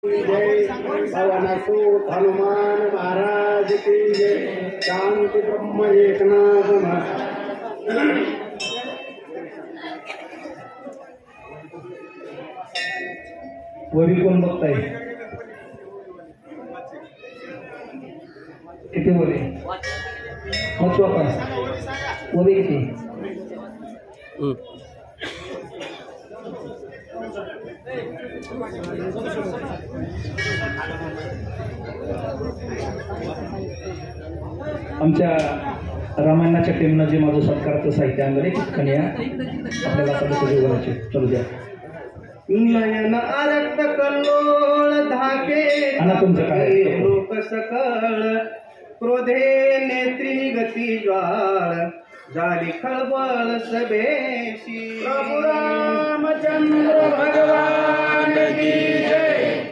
जय पवनसूत हनुमान महाराज की जय। शांति ब्रह्म एकनाथ वरी कोण बघताय? किती वरी वाचवा पण वरी किती? आमच्या रामायणाच्या टीमनं जे माझं सत्काराचं साहित्य आणलं कन्या आपल्याला बोलायचे चलू द्या। नयन आरक्त कल्लोळ धाके आणि तुमचं काय लोक सकळ क्रोधे नेत्री गती ज्वाळ झाली खळबळ सभेशी प्रभु रामचंद्र भगवान की जय।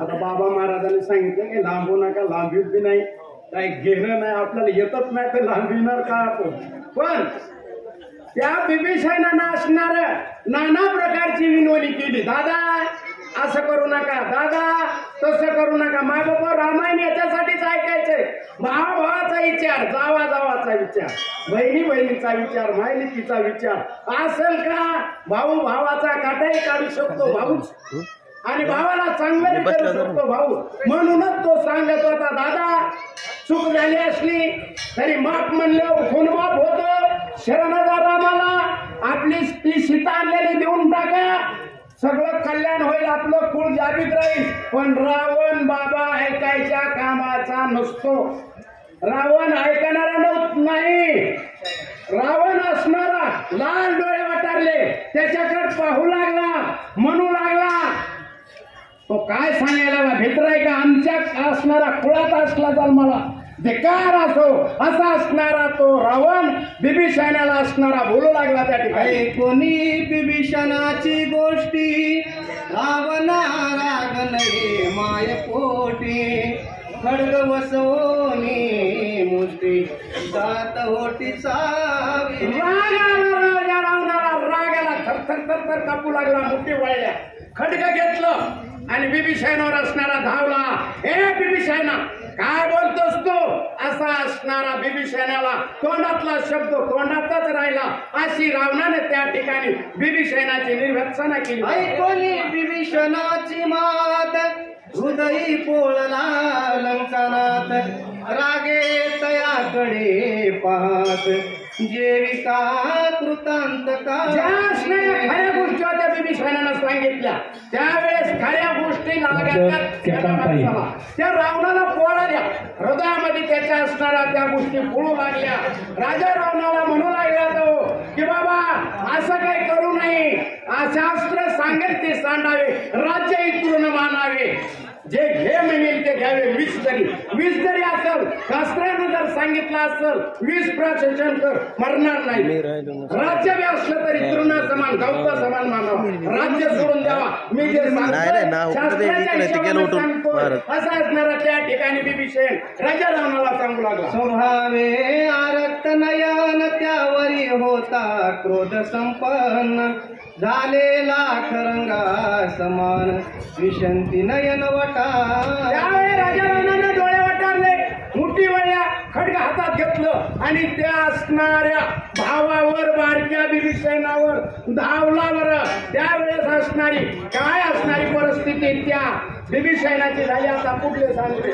आता बाबा महाराजांनी सांगितलं की लांबू नका, लांबीत बी नाही, काही घेणं नाही, आपल्याला येतच नाही तर लांबविणार का आपण। पण त्या बिभीषणानं असणार नाना प्रकारची विनवणी केली। दादा असं करू नका, दादा तसं करू नका। माय बाबा रामायण याच्यासाठीच ऐकायचंय। भावाचा विचार, जावाचा विचार, बहिणीचा विचार, मायलेकीचा विचार असेल का? भाऊ भावाचा काटाही काढू शकतो भाऊ, आणि भावाला चांगलं करू शकतो भाऊ। म्हणूनच तो सांगत होता, दादा चूक झाली असली तरी माफ म्हणलं खून माफ होतं। शरणजा रामाला आपली ती सीता आणलेली देऊन टाका, सगळं कल्याण होईल, आपलं कुळ जागीत राहील। पण रावण बाबा ऐकायच्या कामाचा नसतो, रावण ऐकणारा नाही। रावण असणारा लाल डोळे वाटारले त्याच्याकडे पाहू लागला, म्हणू लागला, तो काय सांगायला भित्राय का? आमच्या असणारा कुळात असला जन्माला धिक्कार असो असा असणारा तो रावण बिभीषणाला असणारा बोलू लागला त्या ठिकाणी। कोणी बिभीषणाची गोष्टी रावणा राग नाही माय पोटी, खडग वसवणी मुष्टी दात होटीचा रागाला थर कापू लागला, मुठी वळल्या, खडग घेतलं आणि बिभीषणावर असणारा धावला। हे बिभीषणा काय बोलतोस तू? असा असणारा बिभीषणाला तोंडातला शब्द तोंडातच राहिला, अशी रावणाने त्या ठिकाणी बिभीषणाची निर्भत्सना केली। ऐकोनी बिभीषणाची मात हृदयी पोळला लंकानाथ, रागे तयाकडे पाहत जेविका कृतांत का। खऱ्या गोष्टी होत्या बिभीषणानं सांगितल्या त्यावेळेस, खऱ्या गोष्टी लागल्या त्या रावणाला पोळाल्या, हृदयामध्ये त्याच्या असणाऱ्या त्या गोष्टी पोळू लागल्या। राजा रावणाला म्हणू लागला तो की बाबा असं काही करू नये, शास्त्र सांगेल ते सांडावे, राज्य इतरून मानावे, जे घे म्हणेल ते घ्यावे, विष जरी असेल, शास्त्रानं जर सांगितलं असेल विष प्रशासन कर, मरणार नाही। राज्य बी असलं तरी तृणा समान गवता समान मानावं, राज्य सोडून द्यावा। मी जे असा असणारा त्या ठिकाणी बिभीषण राजा रावणाला सांगू लागला। स्वभावे आरक्त नयन त्यावरी होता क्रोध संपन्न, झालेला खरंगा समान विशंती नयन वटा। त्यावेळी राजा रावणाने डोळे वाटारले, मुठी वळल्या, खडग हातात घेतलं आणि त्या असणाऱ्या भावावर बारक्या बिभीषणावर धावला। बरं त्यावेळेस असणारी काय असणारी परिस्थिती त्या बिभीषणाची झाली आता कुठले सांगते?